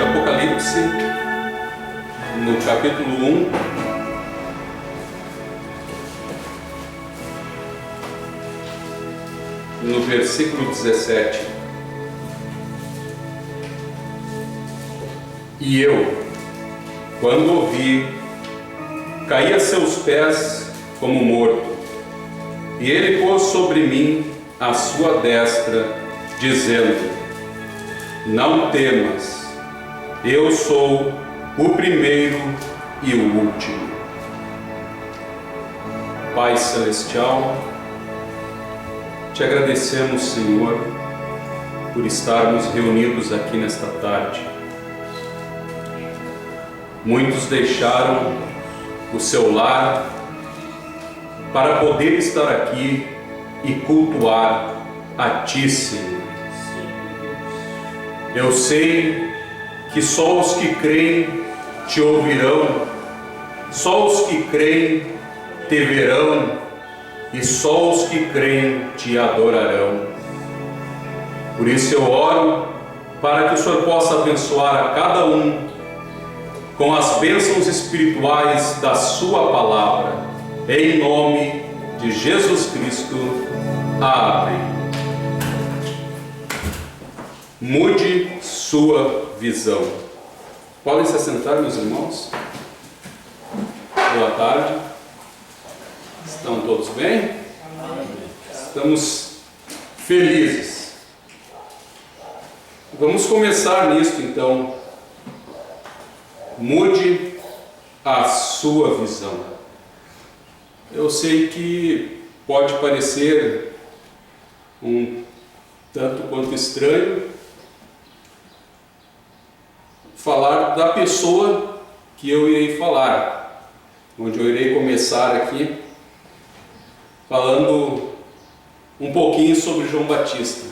de Apocalipse, no capítulo 1, no versículo 17. E eu, quando ouvi, caí a seus pés como morto, e ele pôs sobre mim a sua destra, dizendo: não temas, eu sou o primeiro e o último. Pai Celestial, te agradecemos, Senhor, por estarmos reunidos aqui nesta tarde. Muitos deixaram o seu lar para poder estar aqui e cultuar a Ti, Senhor. Eu sei que só os que creem Te ouvirão, só os que creem Te verão, e só os que creem Te adorarão. Por isso eu oro para que o Senhor possa abençoar a cada um com as bênçãos espirituais da Sua palavra, em nome de Jesus Cristo. Amém. Mude sua visão. Podem se assentar, meus irmãos? Boa tarde. Estão todos bem? Estamos felizes. Vamos começar nisto então. Mude a sua visão. Eu sei que pode parecer um tanto quanto estranho falar da pessoa que eu irei falar, onde eu irei começar aqui falando um pouquinho sobre João Batista.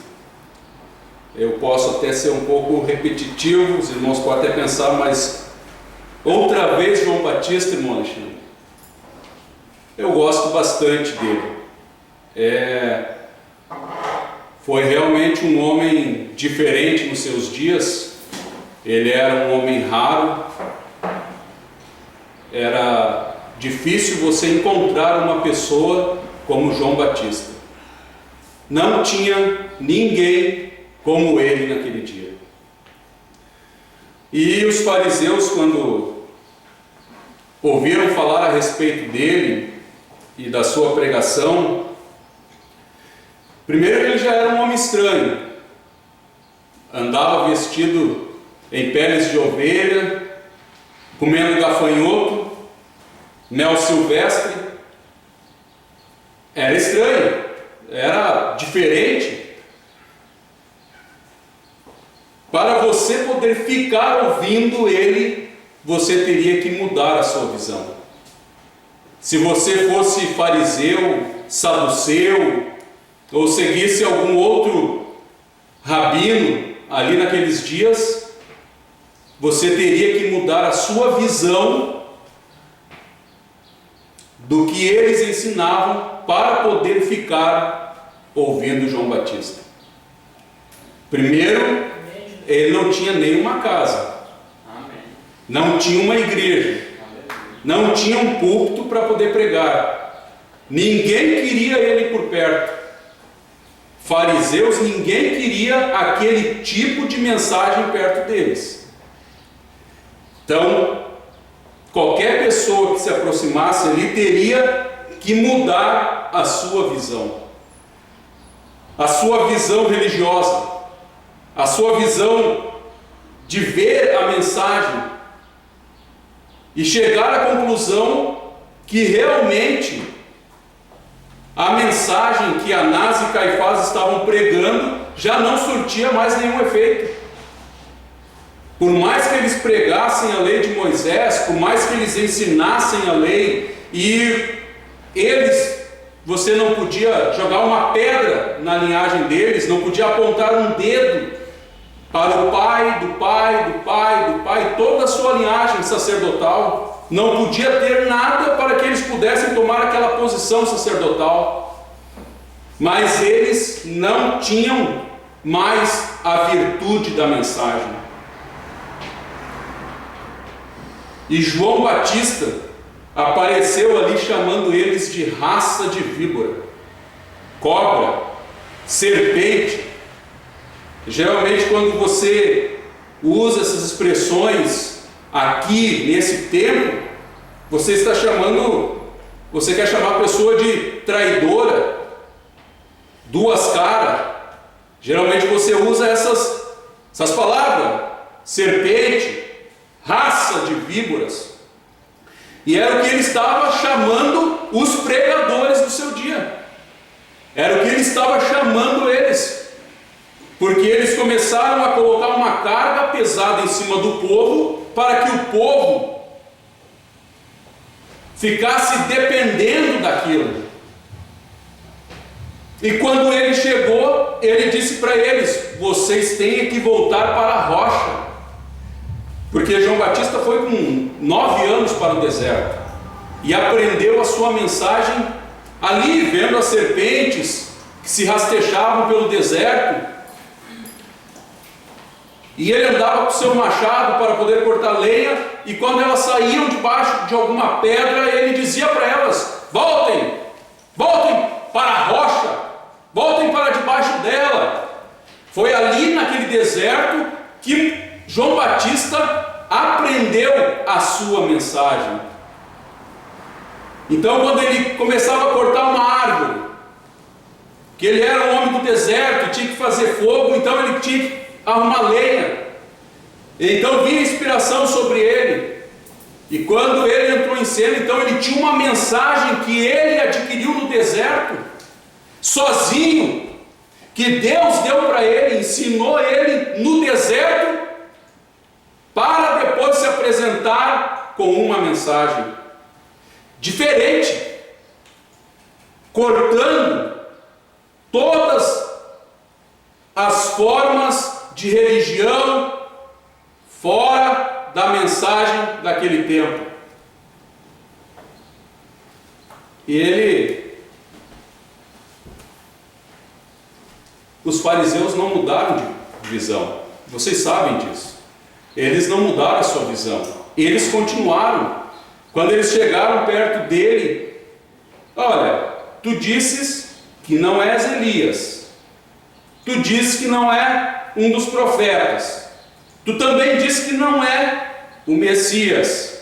Eu posso até ser um pouco repetitivo, os irmãos podem até pensar, mas outra vez João Batista, irmão Alexandre? Eu gosto bastante dele. Foi realmente um homem diferente nos seus dias. Ele era um homem raro. Era difícil você encontrar uma pessoa como João Batista. Não tinha ninguém como ele naquele dia. E os fariseus, quando ouviram falar a respeito dele e da sua pregação, primeiro ele já era um homem estranho, andava vestido em peles de ovelha, comendo gafanhoto, mel silvestre. Era estranho, era diferente. Para você poder ficar ouvindo ele, você teria que mudar a sua visão. Se você fosse fariseu, saduceu, ou seguisse algum outro rabino ali naqueles dias, você teria que mudar a sua visão do que eles ensinavam para poder ficar ouvindo João Batista. Primeiro, ele não tinha nenhuma casa, não tinha uma igreja, não tinha um púlpito para poder pregar, ninguém queria ele por perto. Fariseus, ninguém queria aquele tipo de mensagem perto deles. Então, qualquer pessoa que se aproximasse ali teria que mudar a sua visão religiosa, a sua visão de ver a mensagem e chegar à conclusão que realmente a mensagem que Anás e Caifás estavam pregando já não surtia mais nenhum efeito. Por mais que eles pregassem a lei de Moisés, por mais que eles ensinassem a lei, e você não podia jogar uma pedra na linhagem deles, não podia apontar um dedo para o pai, do pai, do pai, do pai, toda a sua linhagem sacerdotal, não podia ter nada para que eles pudessem tomar aquela posição sacerdotal, mas eles não tinham mais a virtude da mensagem. E João Batista apareceu ali chamando eles de raça de víbora, cobra, serpente. Geralmente quando você usa essas expressões aqui nesse tempo, você quer chamar a pessoa de traidora, duas caras. Geralmente você usa essas palavras, serpente, raça de víboras. E era o que ele estava chamando os pregadores do seu dia. Era o que ele estava chamando eles. Porque eles começaram a colocar uma carga pesada em cima do povo, para que o povo ficasse dependendo daquilo. E quando ele chegou, ele disse para eles: vocês têm que voltar para a rocha. Porque João Batista foi com 9 anos para o deserto e aprendeu a sua mensagem ali, vendo as serpentes que se rastejavam pelo deserto. E ele andava com seu machado para poder cortar lenha, e quando elas saíam debaixo de alguma pedra, ele dizia para elas: voltem, voltem para a rocha, voltem para debaixo dela. Foi ali naquele deserto que João Batista aprendeu a sua mensagem. Então, quando ele começava a cortar uma árvore, que ele era um homem do deserto, tinha que fazer fogo, então ele tinha que arrumar lenha. Então vinha inspiração sobre ele. E quando ele entrou em cena, então ele tinha uma mensagem que ele adquiriu no deserto, sozinho, que Deus deu para ele, ensinou ele no deserto, para depois se apresentar com uma mensagem diferente, cortando todas as formas de religião fora da mensagem daquele tempo. E os fariseus não mudaram de visão, vocês sabem disso. Eles não mudaram a sua visão, eles continuaram. Quando eles chegaram perto dele: olha, tu disses que não és Elias, tu dizes que não é um dos profetas, tu também dizes que não é o Messias.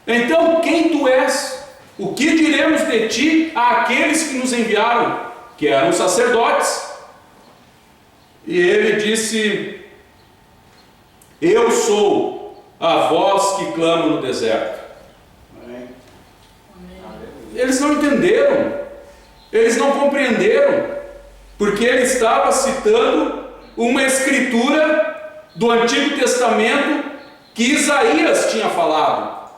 Então quem tu és? O que diremos de ti àqueles que nos enviaram, que eram sacerdotes? E ele disse: eu sou a voz que clama no deserto. Amém. Eles não entenderam, eles não compreenderam, porque ele estava citando uma escritura do Antigo Testamento que Isaías tinha falado.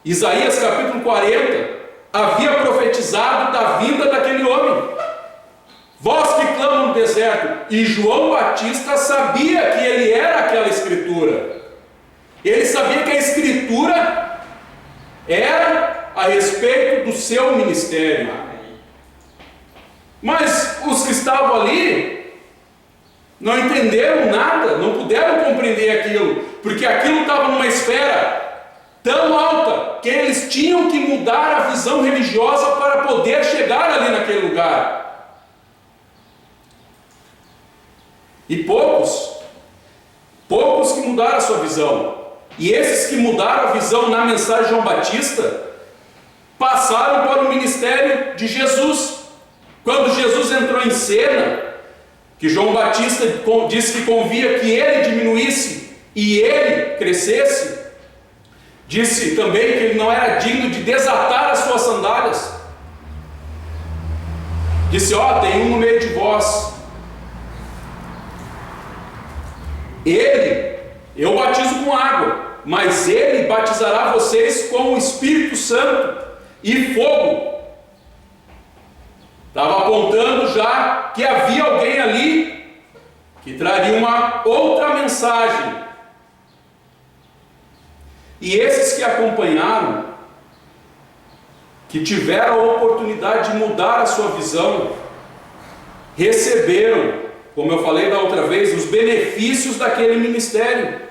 Isaías capítulo 40 havia profetizado da vinda daquele homem, voz que clama no deserto. E João Batista sabia que ele era aquela escritura. Ele sabia que a escritura era a respeito do seu ministério. Mas os que estavam ali não entenderam nada, não puderam compreender aquilo, porque aquilo estava numa esfera tão alta que eles tinham que mudar a visão religiosa para poder chegar ali naquele lugar. E poucos que mudaram a sua visão. E esses que mudaram a visão na mensagem de João Batista passaram para o ministério de Jesus. Quando Jesus entrou em cena, que João Batista disse que convia que ele diminuísse e ele crescesse, disse também que ele não era digno de desatar as suas sandálias. Disse: ó, tem um no meio de vós. Eu batizo com água, mas ele batizará vocês com o Espírito Santo e fogo. Estava apontando já que havia alguém ali que traria uma outra mensagem. E esses que acompanharam, que tiveram a oportunidade de mudar a sua visão, receberam, como eu falei da outra vez, os benefícios daquele ministério.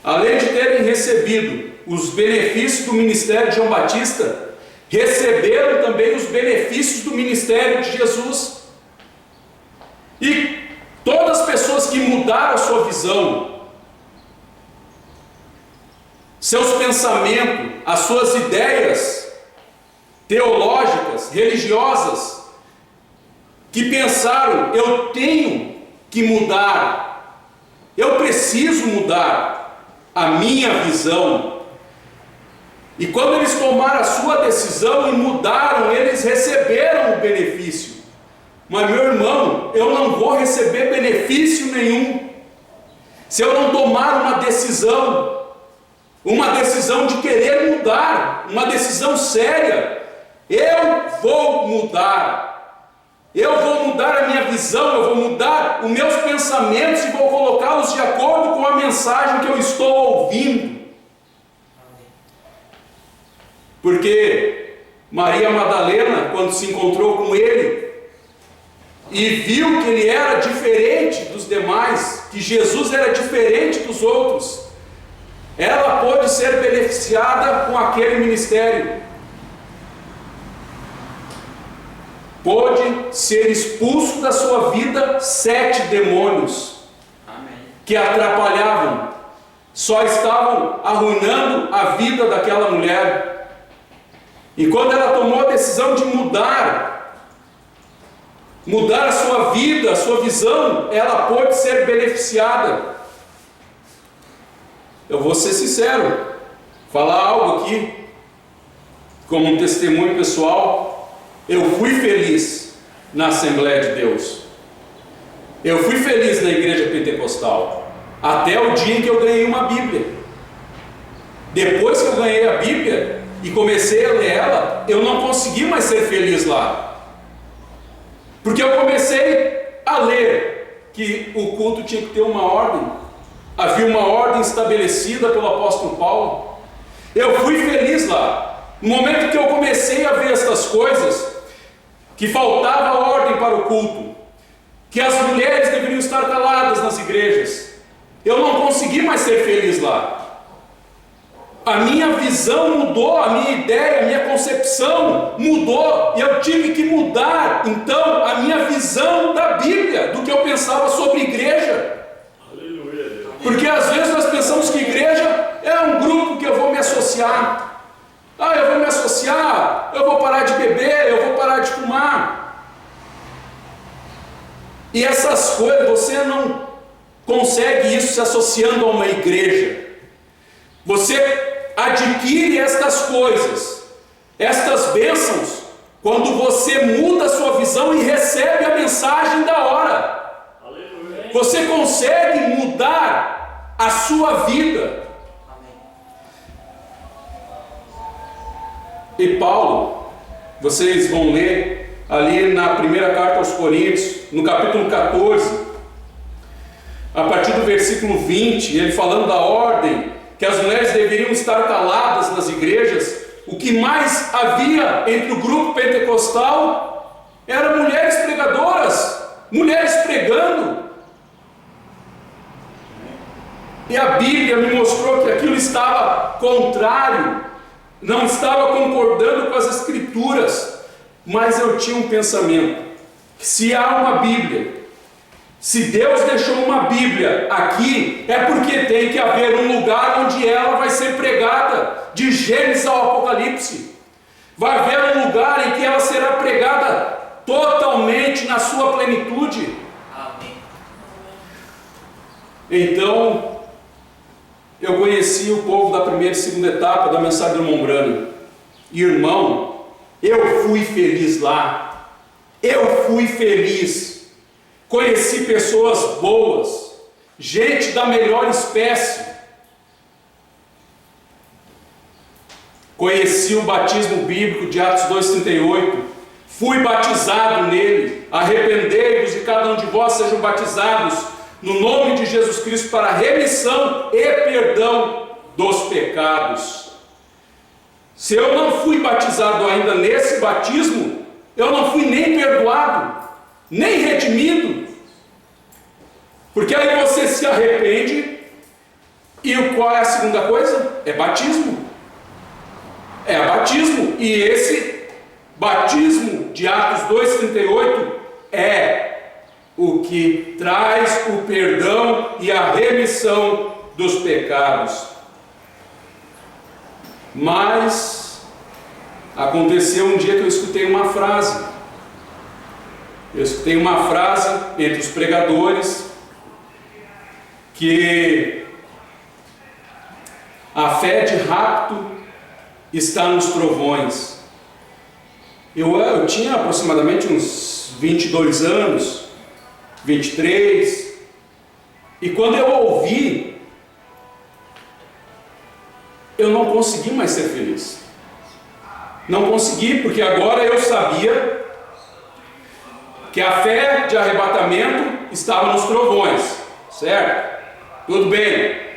Além de terem recebido os benefícios do ministério de João Batista, receberam também os benefícios do ministério de Jesus. E todas as pessoas que mudaram a sua visão, seus pensamentos, as suas ideias teológicas, religiosas, que pensaram: eu tenho que mudar, eu preciso mudar a minha visão. E quando eles tomaram a sua decisão e mudaram, eles receberam o benefício. Mas, meu irmão, eu não vou receber benefício nenhum se eu não tomar uma decisão de querer mudar, uma decisão séria. Eu vou mudar a minha visão, eu vou mudar os meus pensamentos e vou colocá-los de acordo com a mensagem que eu estou ouvindo. Porque Maria Madalena, quando se encontrou com ele e viu que ele era diferente dos demais, que Jesus era diferente dos outros, ela pôde ser beneficiada com aquele ministério. Pôde ser expulso da sua vida 7 demônios. Amém. Que atrapalhavam, só estavam arruinando a vida daquela mulher. E quando ela tomou a decisão de mudar a sua vida, a sua visão, ela pôde ser beneficiada. Eu vou ser sincero, falar algo aqui, como um testemunho pessoal. Eu fui feliz na Assembleia de Deus. Eu fui feliz na igreja pentecostal, até o dia em que eu ganhei uma Bíblia. Depois que eu ganhei a Bíblia e comecei a ler ela, eu não consegui mais ser feliz lá. Porque eu comecei a ler que o culto tinha que ter uma ordem. Havia uma ordem estabelecida pelo apóstolo Paulo. Eu fui feliz lá. No momento que eu comecei a ver estas coisas, que faltava ordem para o culto, que as mulheres deveriam estar caladas nas igrejas, eu não consegui mais ser feliz lá. A minha visão mudou, a minha ideia, a minha concepção mudou, e eu tive que mudar, então, a minha visão da Bíblia, do que eu pensava sobre igreja. Aleluia. Porque às vezes nós pensamos que igreja é um grupo que eu vou me associar. Eu vou me associar, eu vou parar de beber, eu vou parar de fumar. E essas coisas, você não consegue isso se associando a uma igreja. Você adquire estas coisas, estas bênçãos, quando você muda a sua visão e recebe a mensagem da hora. Aleluia. Você consegue mudar a sua vida. E Paulo, vocês vão ler ali na primeira carta aos Coríntios, no capítulo 14, a partir do versículo 20, ele falando da ordem, que as mulheres deveriam estar caladas nas igrejas. O que mais havia entre o grupo pentecostal eram mulheres pregadoras, mulheres pregando. E a Bíblia me mostrou que aquilo estava contrário, não estava concordando com as Escrituras, mas eu tinha um pensamento: se há uma Bíblia, se Deus deixou uma Bíblia aqui, é porque tem que haver um lugar onde ela vai ser pregada, de Gênesis ao Apocalipse. Vai haver um lugar em que ela será pregada totalmente na sua plenitude. Amém. Então, eu conheci o povo da primeira e segunda etapa da mensagem do Mombrano. Irmão, eu fui feliz lá. Eu fui feliz. Conheci pessoas boas, gente da melhor espécie. Conheci o batismo bíblico de Atos 2,38. Fui batizado nele. Arrependei-vos e cada um de vós sejam batizados no nome de Jesus Cristo para remissão e perdão dos pecados. Se eu não fui batizado ainda nesse batismo, eu não fui nem perdoado, nem redimido. Porque aí você se arrepende, E qual é a segunda coisa? É batismo. É batismo. E esse batismo de Atos 2,38 é o que traz o perdão e a remissão dos pecados. Mas aconteceu um dia que eu escutei uma frase. Eu escutei uma frase entre os pregadores que a fé de rapto está nos trovões. Eu tinha aproximadamente uns 22 anos, 23, e quando eu ouvi, eu não consegui mais ser feliz. Não consegui, porque agora eu sabia que a fé de arrebatamento estava nos trovões, certo? Tudo bem.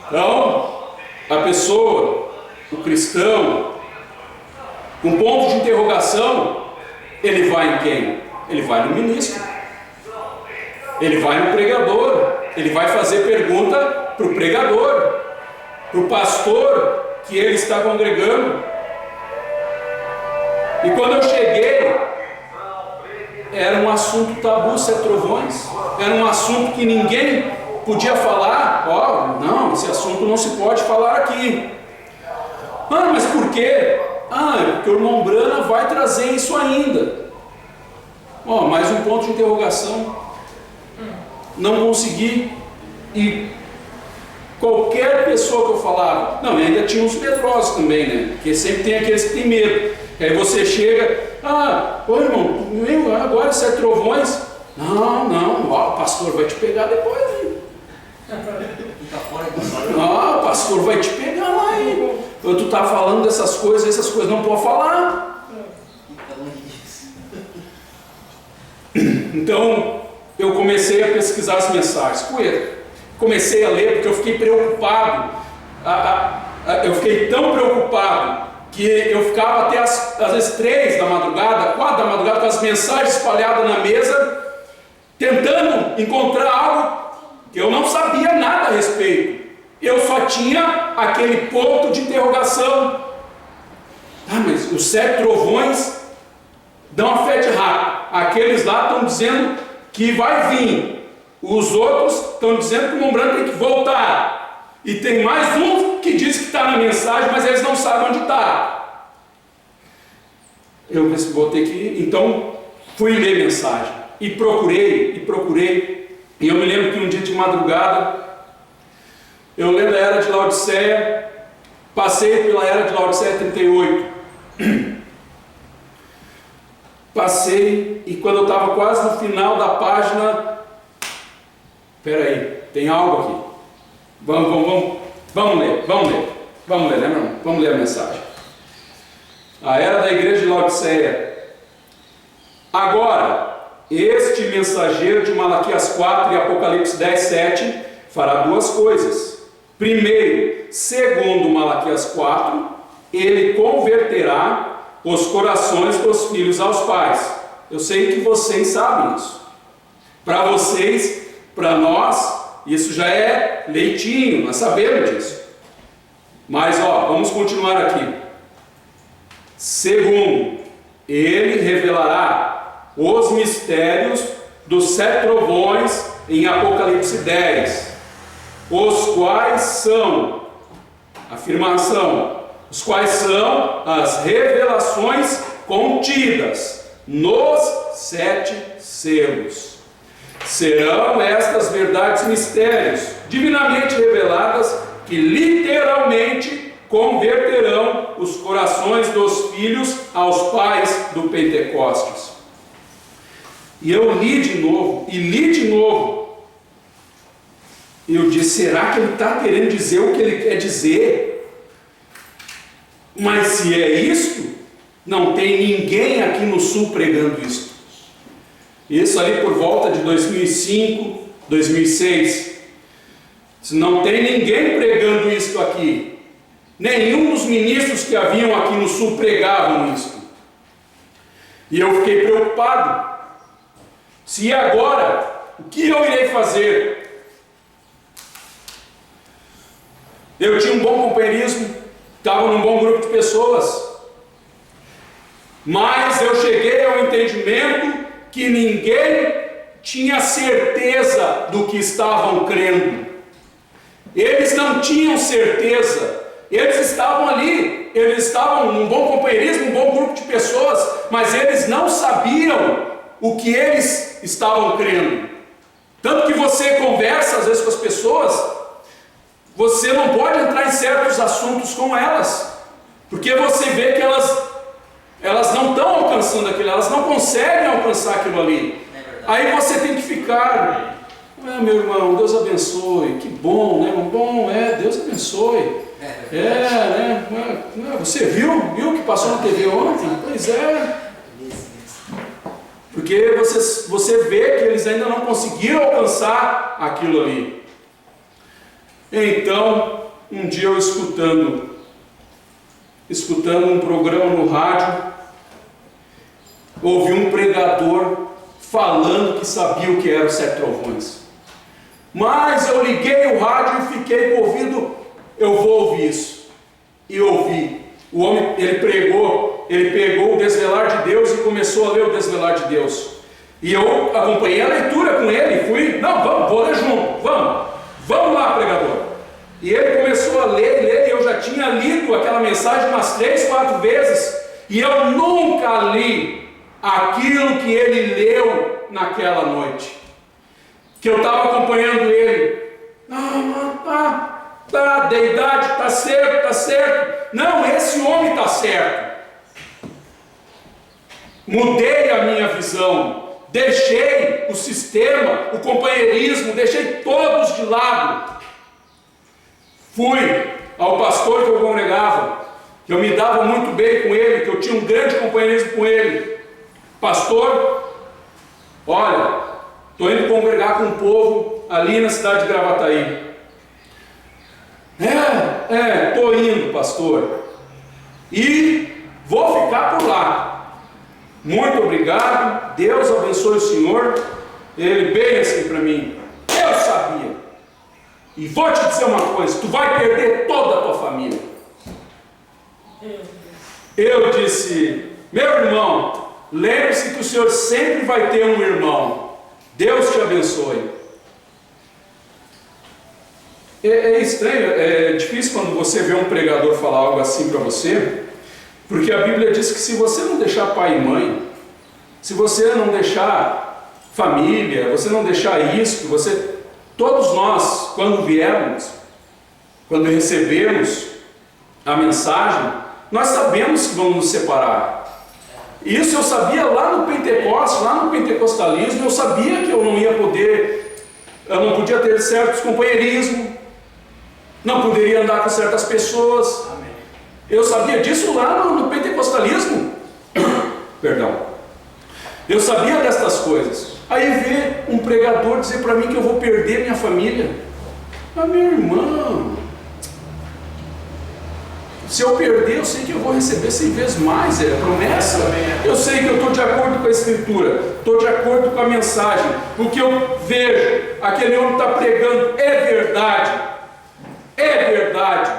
Então, a pessoa, o cristão, com ponto de interrogação, ele vai em quem? Ele vai no ministro, ele vai no pregador, ele vai fazer pergunta para o pregador, para o pastor que ele está congregando. E quando eu cheguei, era um assunto tabu ser trovões, era um assunto que ninguém podia falar. Não, esse assunto não se pode falar aqui. Mas por quê? Porque o irmão Brana vai trazer isso ainda. Mais um ponto de interrogação. Não consegui. E qualquer pessoa que eu falava, e ainda tinha uns medrosos também, né? Porque sempre tem aqueles que tem medo. Aí você chega, irmão, agora isso é trovões? Não, o pastor vai te pegar depois, hein? O pastor vai te pegar lá, hein? Tu tá falando dessas coisas, essas coisas não pode falar. Então, eu comecei a pesquisar as mensagens. Comecei a ler porque eu fiquei preocupado. Eu fiquei tão preocupado que eu ficava até às vezes 3 da madrugada, 4 da madrugada, com as mensagens espalhadas na mesa, tentando encontrar algo que eu não sabia nada a respeito. Eu só tinha aquele ponto de interrogação. Mas os 7 trovões dão a fé de rato. Aqueles lá estão dizendo que vai vir. Os outros estão dizendo que o irmão Branco tem que voltar. E tem mais um que diz que está na mensagem, mas eles não sabem onde está. Eu vou ter que... Então, fui ler mensagem. E procurei. E eu me lembro que um dia de madrugada, eu lendo a Era de Laodiceia, passei pela Era de Laodiceia 38. Passei, e quando eu estava quase no final da página, tem algo aqui. Vamos ler, né, meu irmão? Vamos ler a mensagem. A Era da Igreja de Laodiceia. Agora, este mensageiro de Malaquias 4 e Apocalipse 10, 7 fará 2 coisas. Primeiro, segundo Malaquias 4, ele converterá os corações dos filhos aos pais. Eu sei que vocês sabem isso. Para vocês, para nós, isso já é leitinho, nós sabemos disso. Mas vamos continuar aqui. Segundo, ele revelará os mistérios dos 7 trovões em Apocalipse 10, os quais são, afirmação, os quais são as revelações contidas nos 7 selos. Serão estas verdades mistérios divinamente reveladas que literalmente converterão os corações dos filhos aos pais do Pentecostes. E eu li de novo. Eu disse, será que ele está querendo dizer o que ele quer dizer? Mas se é isto, não tem ninguém aqui no Sul pregando isso. Isso ali por volta de 2005, 2006. Não tem ninguém pregando isso aqui. Nenhum dos ministros que haviam aqui no Sul pregavam isso. E eu fiquei preocupado. Se agora, o que eu irei fazer? eu tinha um bom companheirismo, estava num bom grupo de pessoas, mas eu cheguei ao entendimento que ninguém tinha certeza do que estavam crendo. Eles não tinham certeza. Eles estavam ali, eles estavam num bom companheirismo, um bom grupo de pessoas, mas eles não sabiam o que eles estavam crendo. Tanto que você conversa às vezes com as pessoas, você não pode entrar em certos assuntos com elas, porque você vê que elas não estão alcançando aquilo, elas não conseguem alcançar aquilo ali. Aí você tem que ficar, meu irmão, Deus abençoe, que bom, né? Bom, Deus abençoe. Né? Você viu o que passou na TV ontem? Pois é. Porque você vê que eles ainda não conseguiram alcançar aquilo ali. Então, um dia eu escutando um programa no rádio, ouvi um pregador falando que sabia o que eram os 7 trovões. Mas eu liguei o rádio e fiquei com o ouvido, eu vou ouvir isso. E ouvi. O homem, ele pegou o Desvelar de Deus e começou a ler o Desvelar de Deus. E eu acompanhei a leitura com ele, vou ler junto, vamos lá, pregador. E ele começou a ler, e eu já tinha lido aquela mensagem umas 3, 4 vezes, e eu nunca li aquilo que ele leu naquela noite, que eu estava acompanhando ele. Deidade, está certo. Não, esse homem está certo. Mudei a minha visão, deixei o sistema, o companheirismo, deixei todos de lado. Fui ao pastor que eu congregava, que eu me dava muito bem com ele, que eu tinha um grande companheirismo com ele. Pastor, olha, estou indo congregar com o povo ali na cidade de Gravataí. Estou indo, pastor, e vou ficar por lá. Muito obrigado, Deus abençoe o senhor. Ele bem assim para mim, eu sabia. E vou te dizer uma coisa, tu vai perder toda a tua família. Eu disse, meu irmão, lembre-se que o senhor sempre vai ter um irmão. Deus te abençoe. É estranho, é difícil quando você vê um pregador falar algo assim para você, porque a Bíblia diz que se você não deixar pai e mãe, se você não deixar família, você não deixar isso, todos nós, quando viemos, quando recebemos a mensagem, nós sabemos que vamos nos separar. Isso eu sabia lá no Pentecostes, lá no pentecostalismo, eu sabia que eu não podia ter certos companheirismos, não poderia andar com certas pessoas. Amém. Eu sabia disso lá no pentecostalismo. Perdão. Eu sabia destas coisas. Aí vê um pregador dizer para mim que eu vou perder minha família. Meu irmão, se eu perder, eu sei que eu vou receber 100 vezes mais, é promessa. Eu sei que eu estou de acordo com a Escritura, estou de acordo com a mensagem. O que eu vejo, aquele homem está pregando, é verdade. É verdade.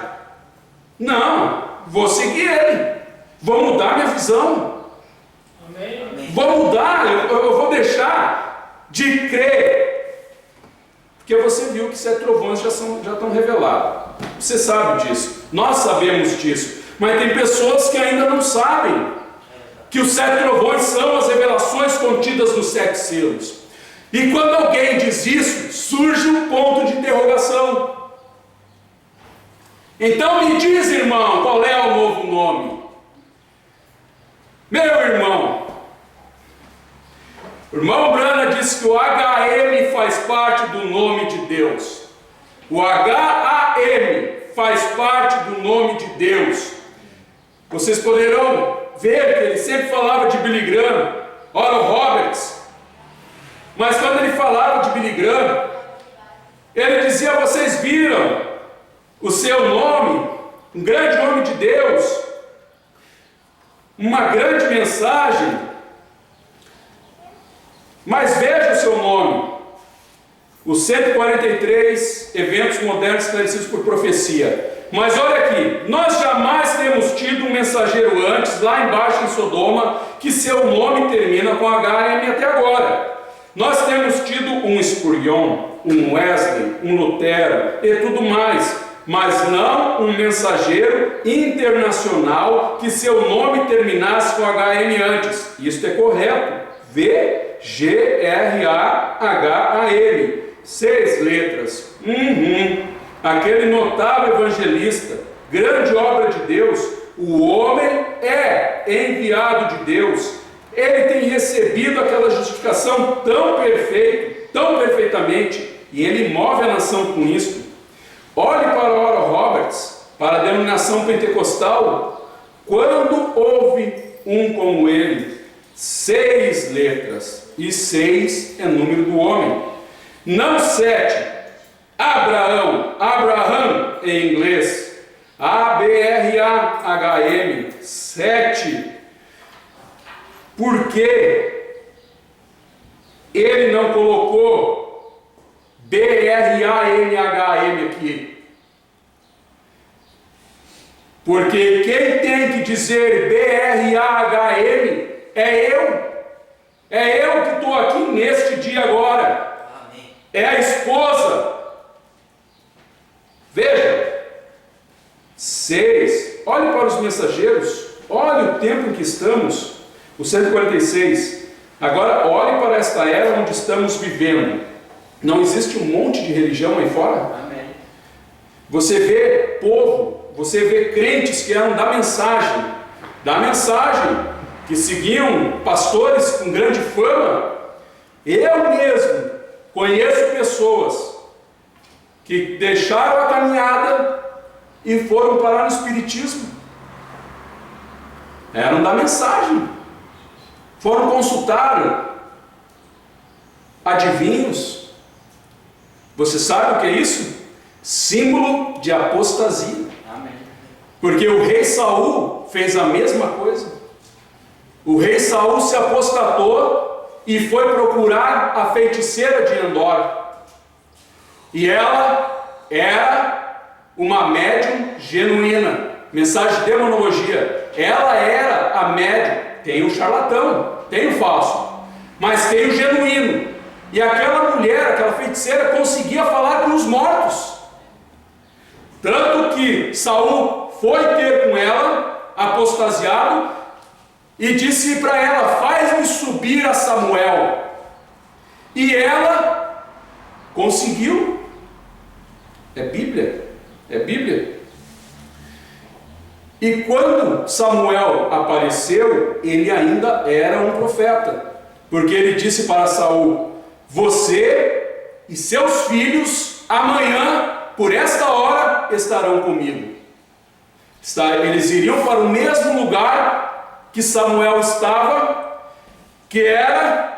Não, vou seguir ele, vou mudar minha visão. Amém. Vou mudar, eu vou deixar de crer, porque você viu que 7 trovões já estão revelados. Você sabe disso, nós sabemos disso, mas tem pessoas que ainda não sabem que os 7 trovões são as revelações contidas nos 7 selos. E quando alguém diz isso, surge um ponto de interrogação. Então me diz, irmão, qual é o novo nome? Meu irmão, o irmão Brana disse que o HM faz parte do nome de Deus. O HAM faz parte do nome de Deus. Vocês poderão ver que ele sempre falava de Billy Graham, Oral Roberts. Mas quando ele falava de Billy Graham, ele dizia: vocês viram o seu nome, um grande nome de Deus, uma grande mensagem, mas veja o seu nome. Os 143 eventos modernos esclarecidos por profecia. Mas olha aqui, nós jamais temos tido um mensageiro antes, lá embaixo em Sodoma, que seu nome termina com HM até agora. Nós temos tido um Spurgeon, um Wesley, um Lutero e tudo mais, mas não um mensageiro internacional que seu nome terminasse com HM antes. Isto é correto. VGRAHAM, 6 letras. Aquele notável evangelista, grande obra de Deus, o homem é enviado de Deus. Ele tem recebido aquela justificação tão perfeita, tão perfeitamente, e ele move a nação com isso. Olhe para Oral Roberts, para a denominação pentecostal, quando houve um como ele, 6 letras, e 6 é número do homem, não 7. Abraham em inglês, ABRAHM, 7. Porque ele não colocou BRANHM aqui? Porque quem tem que dizer BRAHM é eu. É eu que estou aqui neste dia agora. Amém. É a esposa. Veja. 6. Olhe para os mensageiros. Olhe o tempo em que estamos. O 146. Agora olhe para esta era onde estamos vivendo. Não existe um monte de religião aí fora? Amém. Você vê povo, você vê crentes que eram da mensagem, que seguiam pastores com grande fama. Eu mesmo conheço pessoas que deixaram a caminhada e foram parar no espiritismo. Eram da mensagem. Foram consultar adivinhos. Você sabe o que é isso? Símbolo de apostasia. Amém. Porque o rei Saul fez a mesma coisa. O rei Saul se apostatou e foi procurar a feiticeira de Endor. E ela era uma médium genuína. Mensagem de demonologia. Ela era a médium. Tem o charlatão, tem o falso, mas tem o genuíno. E aquela mulher, aquela feiticeira, conseguia falar com os mortos. Tanto que Saul foi ter com ela, apostasiado, e disse para ela: faz-me subir a Samuel. E ela conseguiu. É Bíblia. É Bíblia. E quando Samuel apareceu, ele ainda era um profeta, porque ele disse para Saul: você e seus filhos amanhã, por esta hora, estarão comigo. Eles iriam para o mesmo lugar que Samuel estava, que era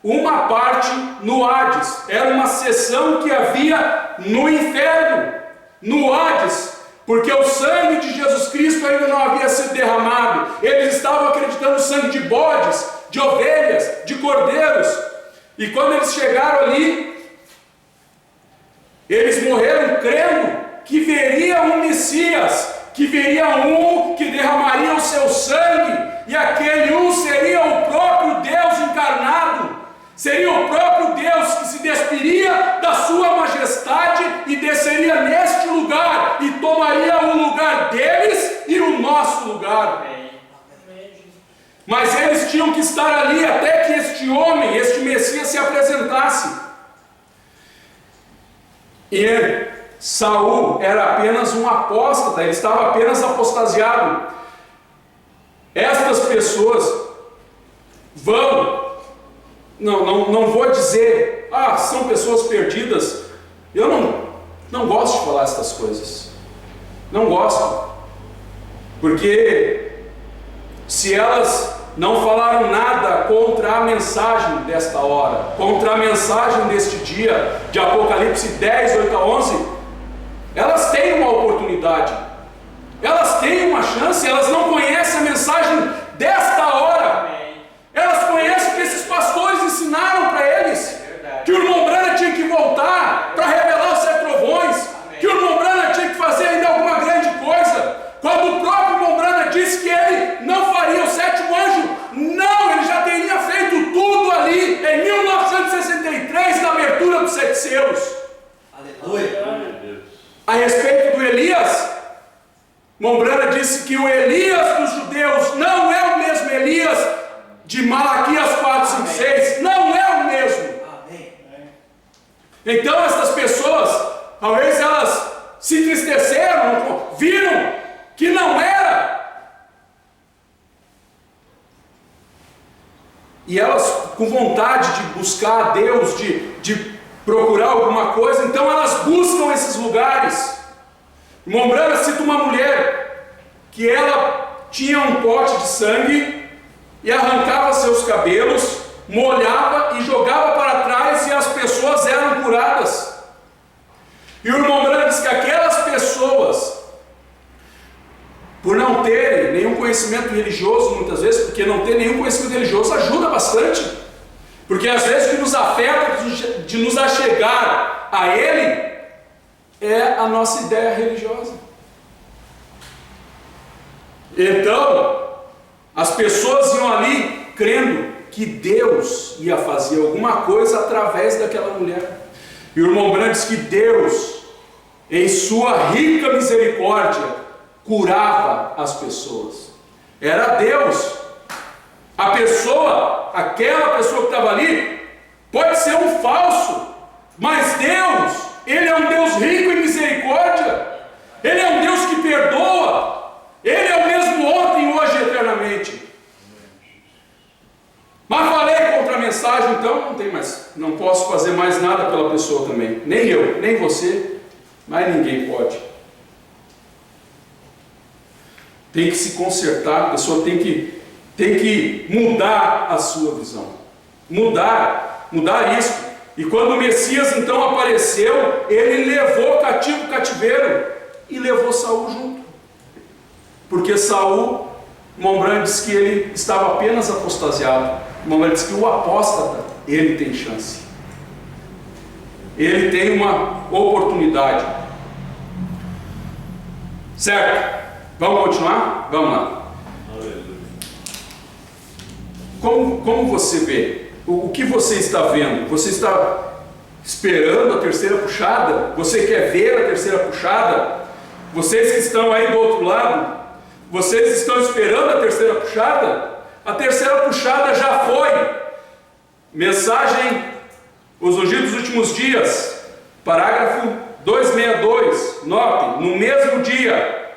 uma parte no Hades, era uma seção que havia no inferno, no Hades, porque o sangue de Jesus Cristo ainda não havia sido derramado. Eles estavam acreditando no sangue de bodes, de ovelhas, de cordeiros. E quando eles chegaram ali, eles morreram crendo que veria um Messias, que veria um que derramaria o seu sangue, e aquele um seria o próprio Deus encarnado. Seria o próprio Deus que se despiria da sua majestade e desceria neste lugar e tomaria o lugar deles e o nosso lugar. Mas eles tinham que estar ali até que este homem, este Messias, se apresentasse. E Saul era apenas um apóstata, ele estava apenas apostasiado. Estas pessoas vão... Não vou dizer, são pessoas perdidas. Eu não gosto de falar essas coisas. Não gosto. Porque se elas não falaram nada contra a mensagem desta hora, contra a mensagem deste dia, de Apocalipse 10, 8 a 11, elas têm uma oportunidade. Elas têm uma chance, elas não conhecem a mensagem desta hora. Elas conhecem o que esses pastores ensinaram para eles, que o irmão Branham tinha que voltar 33, na abertura dos 7 selos. Aleluia. A respeito do Elias, Mombrana disse que o Elias dos judeus não é o mesmo Elias de Malaquias 4, 5, 6. Não é o mesmo. Amém. Então essas pessoas, talvez elas se entristeceram, viram que não era. E elas, com vontade de buscar a Deus, de procurar alguma coisa, então elas buscam esses lugares. Mombrana cita uma mulher que ela tinha um pote de sangue e arrancava seus cabelos, molhava e jogava para trás, e as pessoas eram curadas. E o irmão Branco diz que aquelas pessoas, por não terem nenhum conhecimento religioso, muitas vezes, porque não ter nenhum conhecimento religioso ajuda bastante, porque às vezes o que nos afeta de nos achegar a Ele é a nossa ideia religiosa. Então, as pessoas iam ali crendo que Deus ia fazer alguma coisa através daquela mulher. E o irmão Branco diz que Deus, em sua rica misericórdia, curava as pessoas. Era Deus. A pessoa, aquela pessoa que estava ali, pode ser um falso, mas Deus, Ele é um Deus rico em misericórdia. Ele é um Deus que perdoa. Ele é o mesmo ontem, hoje e eternamente. Mas falei contra a mensagem, então não tem mais, não posso fazer mais nada pela pessoa também. Nem eu, nem você, mas ninguém pode. Tem que se consertar, a pessoa tem que mudar a sua visão. Mudar isso. E quando o Messias então apareceu, ele levou cativo o cativeiro e levou Saul junto. Porque Saul, Mombrana diz que ele estava apenas apostasiado. Mombrana diz que o apóstata, ele tem chance. Ele tem uma oportunidade. Certo? Vamos continuar? Vamos lá. Como você vê? O que você está vendo? Você está esperando a terceira puxada? Você quer ver a terceira puxada? Vocês que estão aí do outro lado, vocês estão esperando a terceira puxada? A terceira puxada já foi. Mensagem, os ungidos dos últimos dias, parágrafo 262, notem, no mesmo dia,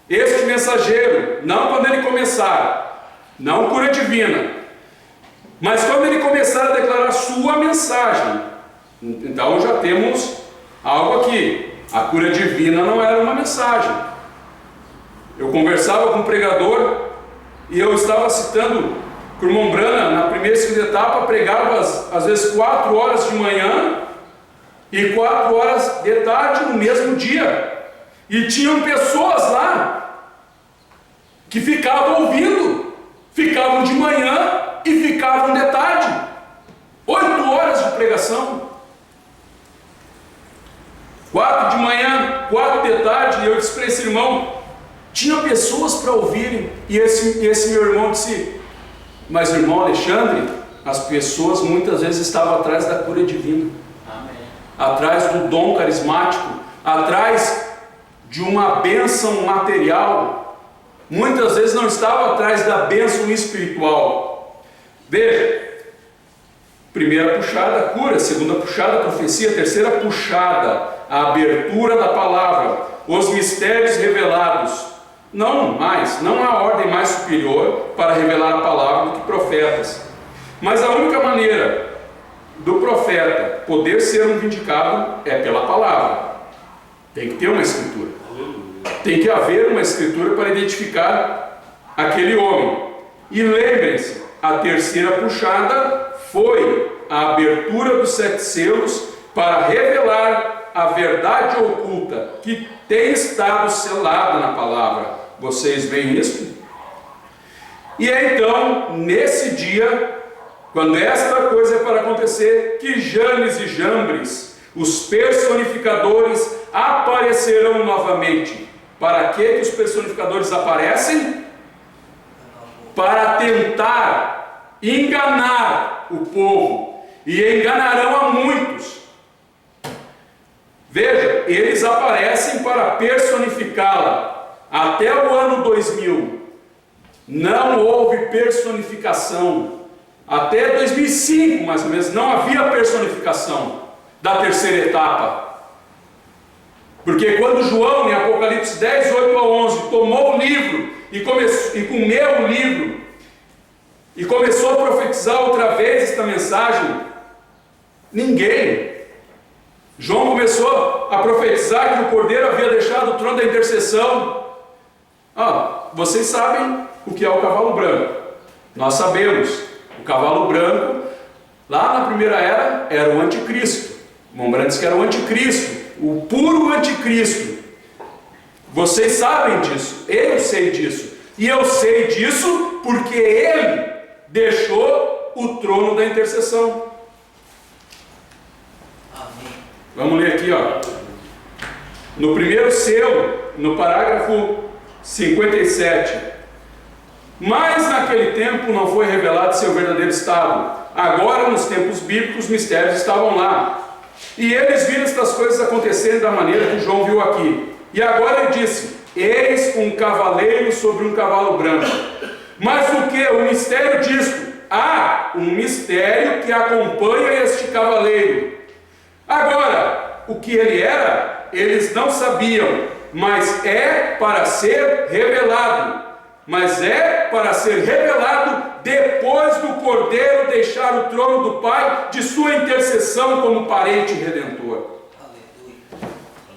este mensageiro, não quando ele começar, não cura divina, mas quando ele começar a declarar sua mensagem, então já temos algo aqui. A cura divina não era uma mensagem. Eu conversava com um pregador e eu estava citando que o irmão Brana, na primeira e segunda etapa, pregava às vezes 4 horas de manhã e 4 horas de tarde no mesmo dia. E tinham pessoas lá que ficavam ouvindo, ficavam de manhã e ficavam de tarde. 8 horas de pregação. 4 de manhã, 4 de tarde. E eu disse para esse irmão, tinha pessoas para ouvirem. E esse meu irmão disse, mas irmão Alexandre, as pessoas muitas vezes estavam atrás da cura divina. Amém. Atrás do dom carismático, atrás de uma bênção material. Muitas vezes não estavam atrás da bênção espiritual. Veja, primeira puxada, cura. Segunda puxada, profecia. Terceira puxada, a abertura da palavra, os mistérios revelados. Não há ordem mais superior para revelar a palavra do que profetas. Mas a única maneira do profeta poder ser um vindicado é pela palavra. Tem que ter uma escritura. Tem que haver uma escritura para identificar aquele homem. E lembrem-se, a terceira puxada foi a abertura dos 7 selos para revelar a verdade oculta que tem estado selada na palavra. Vocês veem isso? E é então, nesse dia, quando esta coisa é para acontecer, que Janes e Jambres, os personificadores, aparecerão novamente. Para que os personificadores aparecem? Para tentar enganar o povo e enganarão a muitos. Veja, eles aparecem para personificá-la. Até o ano 2000 não houve personificação. Até 2005, mais ou menos, não havia personificação da terceira etapa. Porque quando João, em Apocalipse 10, 8 a 11, tomou o livro e comeu o livro e começou a profetizar outra vez esta mensagem, João começou a profetizar que o Cordeiro havia deixado o trono da intercessão. Vocês sabem o que é o cavalo branco. Nós sabemos. O cavalo branco, lá na primeira era o anticristo. Lembrando que era o anticristo, o puro anticristo. Vocês sabem disso, eu sei disso. E eu sei disso porque ele deixou o trono da intercessão. Amém. Vamos ler aqui, no primeiro selo, no parágrafo 57. Mas naquele tempo não foi revelado seu verdadeiro estado. Agora, nos tempos bíblicos, os mistérios estavam lá. E eles viram estas coisas acontecerem da maneira que João viu aqui. E agora ele disse: eis um cavaleiro sobre um cavalo branco. Mas o que? O mistério disto? Há um mistério que acompanha este cavaleiro. Agora, o que ele era, eles não sabiam, mas é para ser revelado. Mas é para ser revelado depois do Cordeiro deixar o trono do Pai de sua intercessão como parente redentor. Aleluia.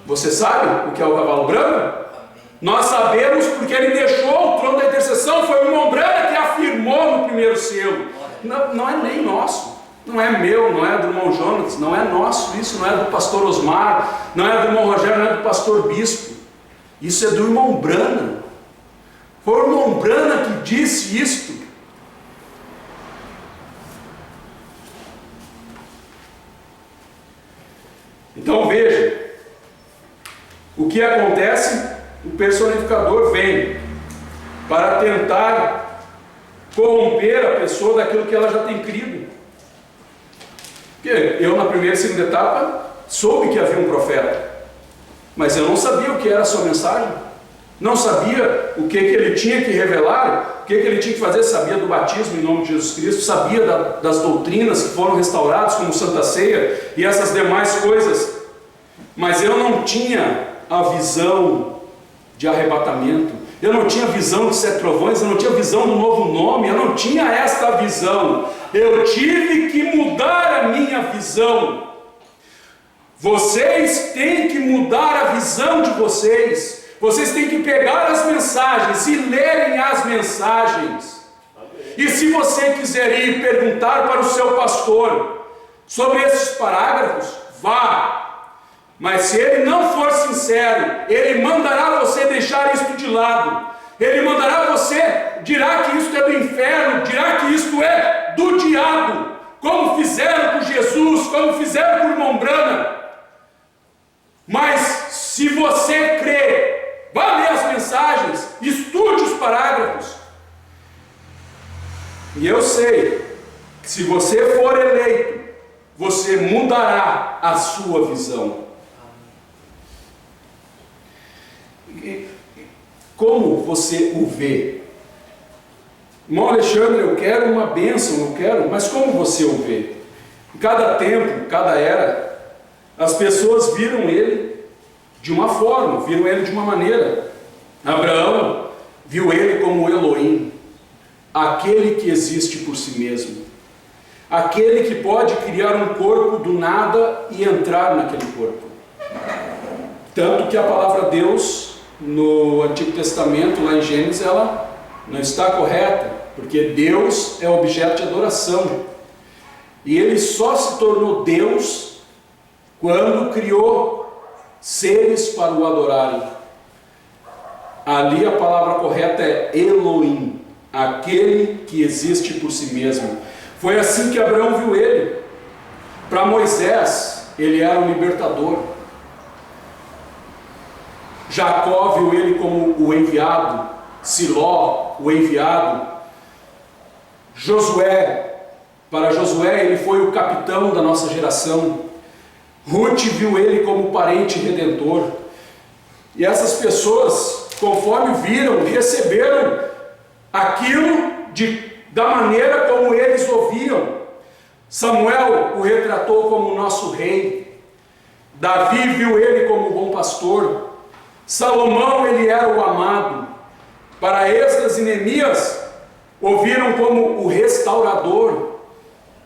Você sabe o que é o cavalo branco? Amém. Nós sabemos porque ele deixou o trono da intercessão. Foi o Mombrana que afirmou no primeiro selo. Não é nem nosso, não é meu, não é do irmão Jonas, não é nosso isso, não é do pastor Osmar, não é do irmão Rogério, não é do pastor Bispo. Isso é do irmão Brana. Foi o irmão Brana que disse isto. Então veja, o que acontece? O personificador vem para tentar corromper a pessoa daquilo que ela já tem crido. Porque eu, na primeira e segunda etapa, soube que havia um profeta, mas eu não sabia o que era a sua mensagem, não sabia o que ele tinha que revelar, o que ele tinha que fazer. Sabia do batismo em nome de Jesus Cristo, sabia das doutrinas que foram restauradas, como Santa Ceia e essas demais coisas, mas eu não tinha a visão de arrebatamento, eu não tinha visão de 7 trovões, eu não tinha visão do novo nome, eu não tinha esta visão. Eu tive que mudar a minha visão. Vocês têm que mudar a visão de vocês. Vocês têm que pegar as mensagens e lerem as mensagens. Amém. E se você quiser ir perguntar para o seu pastor sobre esses parágrafos, vá. Mas se ele não for sincero, ele mandará você deixar isto de lado. Ele mandará você, dirá que isto é do inferno, dirá que isto é do diabo, como fizeram com Jesus, como fizeram com o irmão Brana. Mas se você crê, vá ler as mensagens, estude os parágrafos. E eu sei que se você for eleito, você mudará a sua visão. Como você o vê? Irmão Alexandre, eu quero uma bênção, eu quero, mas como você o vê? Em cada tempo, cada era, as pessoas viram ele de uma forma, viram ele de uma maneira. Abraão viu ele como Elohim, aquele que existe por si mesmo, aquele que pode criar um corpo do nada e entrar naquele corpo. Tanto que a palavra Deus no Antigo Testamento, lá em Gênesis, ela não está correta, porque Deus é objeto de adoração, e ele só se tornou Deus quando criou seres para o adorarem. Ali a palavra correta é Elohim, aquele que existe por si mesmo. Foi assim que Abraão viu ele. Para Moisés, ele era um libertador. Jacó viu ele como o enviado, Siló, o enviado. Josué Para Josué, ele foi o capitão da nossa geração. Ruth viu ele como parente redentor. E essas pessoas, conforme viram, receberam aquilo da maneira como eles ouviam. Samuel o retratou como nosso rei. Davi viu ele como bom pastor. Salomão, ele era o amado. Para Esdras e Neemias, ouviram como o restaurador.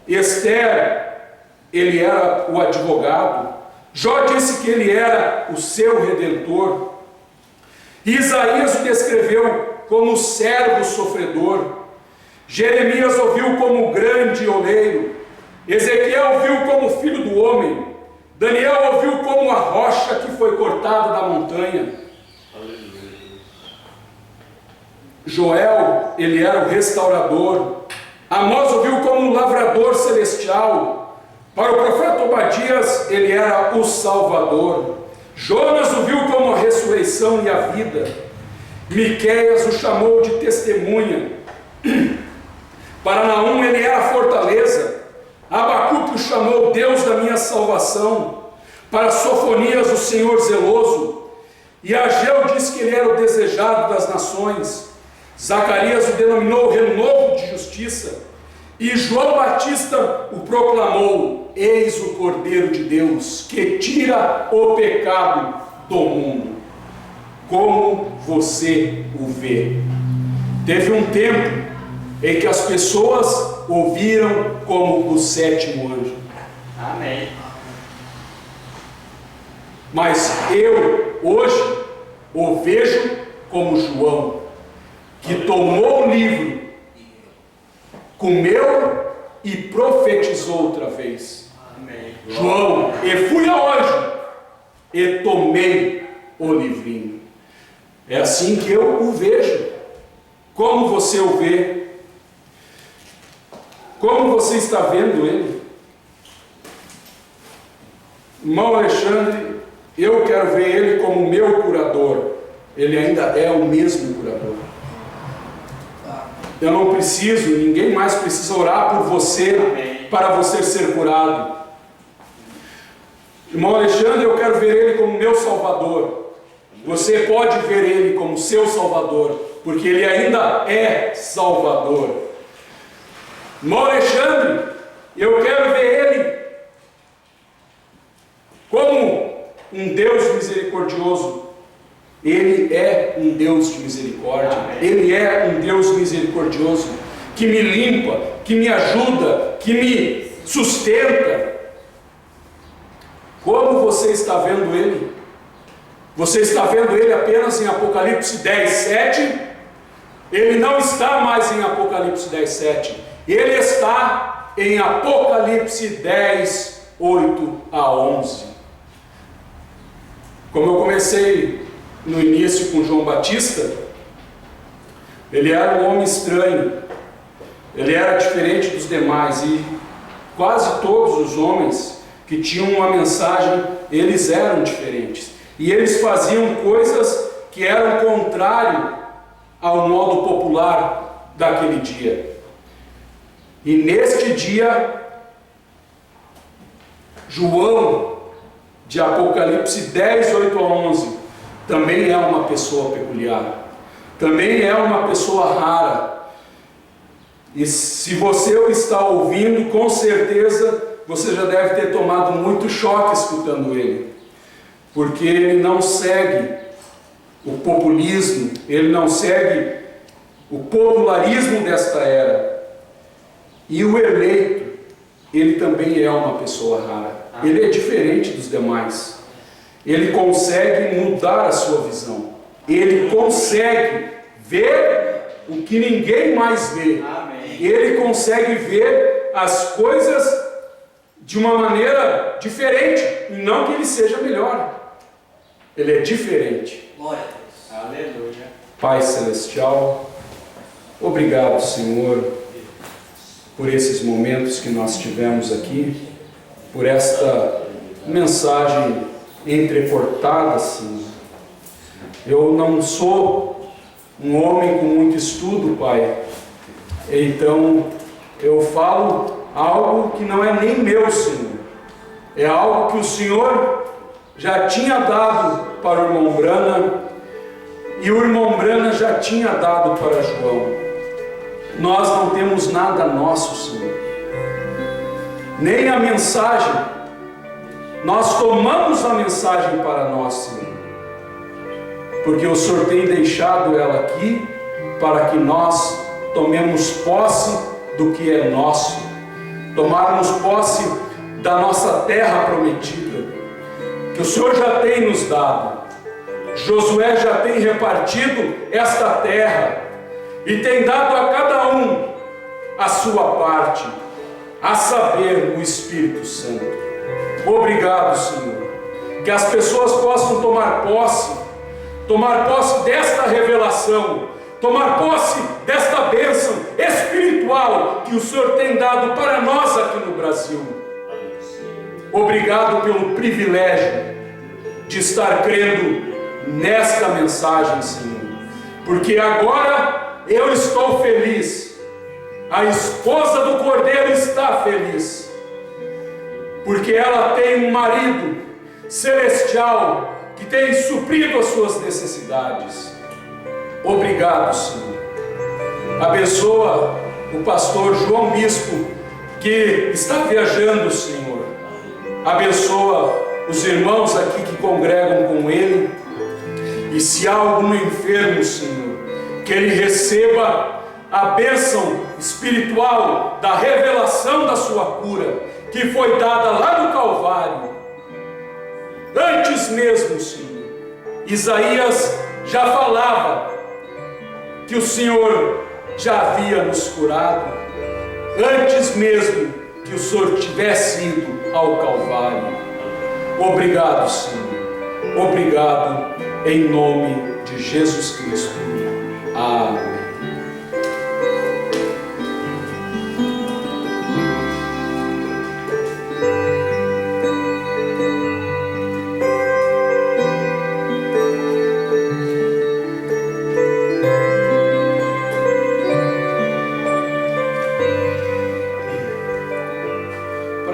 Esther, ele era o advogado. Jó disse que ele era o seu redentor. Isaías o descreveu como o servo sofredor. Jeremias ouviu como grande oleiro. Ezequiel viu como filho do homem. Daniel ouviu como a rocha que foi cortada da montanha. Joel, ele era o restaurador. Amós ouviu como um lavrador celestial. Para o profeta Obadias, ele era o salvador. Jonas o viu como a ressurreição e a vida. Miqueias o chamou de testemunha. Para Naum, ele era a fortaleza. Abacuque o chamou Deus da minha salvação. Para Sofonias, o Senhor zeloso. E Ageu disse que ele era o desejado das nações. Zacarias o denominou renovo de justiça. E João Batista o proclamou: eis o Cordeiro de Deus, que tira o pecado do mundo. Como você o vê? Teve um tempo em que as pessoas ouviram como o sétimo anjo. Amém. Mas eu, hoje, o vejo como João, que tomou o livro, comeu e profetizou outra vez. Amém. João, e fui aonde? E tomei o livrinho. É assim que eu o vejo. Como você o vê? Como você está vendo ele? Irmão Alexandre, eu quero ver ele como meu curador. Ele ainda é o mesmo curador. Eu não preciso, ninguém mais precisa orar por você para você ser curado. Irmão Alexandre, eu quero ver ele como meu salvador. Você pode ver ele como seu salvador, porque ele ainda é salvador. Irmão Alexandre, eu quero ver ele como um Deus misericordioso. Ele é um Deus de misericórdia. Ele é um Deus misericordioso, que me limpa, que me ajuda, que me sustenta. Como você está vendo ele? Você está vendo ele apenas em Apocalipse 10, 7? Ele não está mais em Apocalipse 10, 7. Ele está em Apocalipse 10, 8 a 11. Como eu comecei no início com João Batista, ele era um homem estranho, ele era diferente dos demais, e quase todos os homens que tinham uma mensagem, eles eram diferentes, e eles faziam coisas que eram contrário ao modo popular daquele dia. E neste dia, João, de Apocalipse 10, 8 a 11, também é uma pessoa peculiar, também é uma pessoa rara. E se você o está ouvindo, com certeza você já deve ter tomado muito choque escutando ele, porque ele não segue o populismo, ele não segue o popularismo desta era. E o eleito, ele também é uma pessoa rara, ele é diferente dos demais. Ele consegue mudar a sua visão. Ele consegue ver o que ninguém mais vê. Amém. Ele consegue ver as coisas de uma maneira diferente. E não que ele seja melhor. Ele é diferente. Glória a Deus. Aleluia. Pai Celestial, obrigado, Senhor, por esses momentos que nós tivemos aqui, por esta mensagem entrecortada, Senhor. Eu não sou um homem com muito estudo, Pai, então eu falo algo que não é nem meu, Senhor. É algo que o Senhor já tinha dado para o irmão Brana, e o irmão Brana já tinha dado para João. Nós não temos nada nosso, Senhor, nem a mensagem. Nós tomamos a mensagem para nós, Senhor, porque o Senhor tem deixado ela aqui para que nós tomemos posse do que é nosso, tomarmos posse da nossa terra prometida, que o Senhor já tem nos dado. Josué já tem repartido esta terra e tem dado a cada um a sua parte, a saber, o Espírito Santo. Obrigado, Senhor, que as pessoas possam tomar posse desta revelação, tomar posse desta bênção espiritual que o Senhor tem dado para nós aqui no Brasil. Obrigado pelo privilégio de estar crendo nesta mensagem, Senhor, porque agora eu estou feliz, a esposa do Cordeiro está feliz, porque ela tem um marido celestial que tem suprido as suas necessidades. Obrigado, Senhor. Abençoa o pastor João Bispo, que está viajando, Senhor. Abençoa os irmãos aqui que congregam com ele. E se há algum enfermo, Senhor, que ele receba a bênção espiritual da revelação da sua cura, que foi dada lá no Calvário. Antes mesmo, Senhor, Isaías já falava que o Senhor já havia nos curado, antes mesmo que o Senhor tivesse ido ao Calvário. Obrigado, Senhor. Obrigado, em nome de Jesus Cristo. Amém.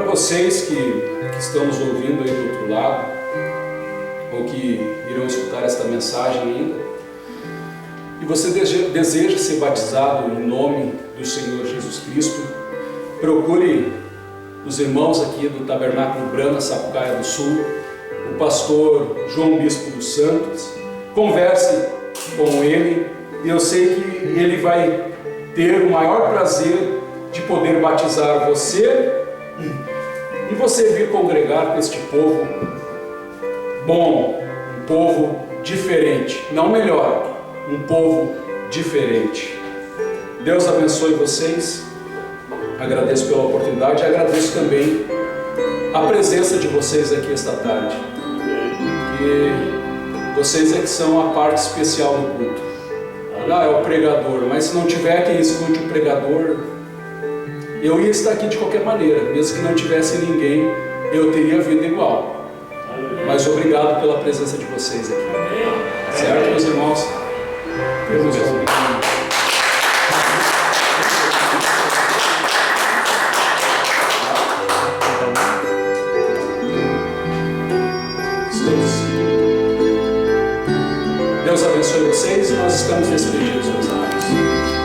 Vocês que estão nos ouvindo aí do outro lado, ou que irão escutar esta mensagem ainda, e você deseja ser batizado em nome do Senhor Jesus Cristo, procure os irmãos aqui do Tabernáculo Brana, Sapucaia do Sul, o pastor João Bispo dos Santos, converse com ele, e eu sei que ele vai ter o maior prazer de poder batizar você, e você vir congregar com este povo bom, um povo diferente, não melhor, um povo diferente. Deus abençoe vocês. Agradeço pela oportunidade e agradeço também a presença de vocês aqui esta tarde, que vocês é que são a parte especial do culto. É o pregador, mas se não tiver quem escute o pregador, eu ia estar aqui de qualquer maneira, mesmo que não tivesse ninguém, eu teria vindo igual. Mas obrigado pela presença de vocês aqui. Certo, meus irmãos? Deus abençoe. Deus abençoe vocês e nós estamos despedidos.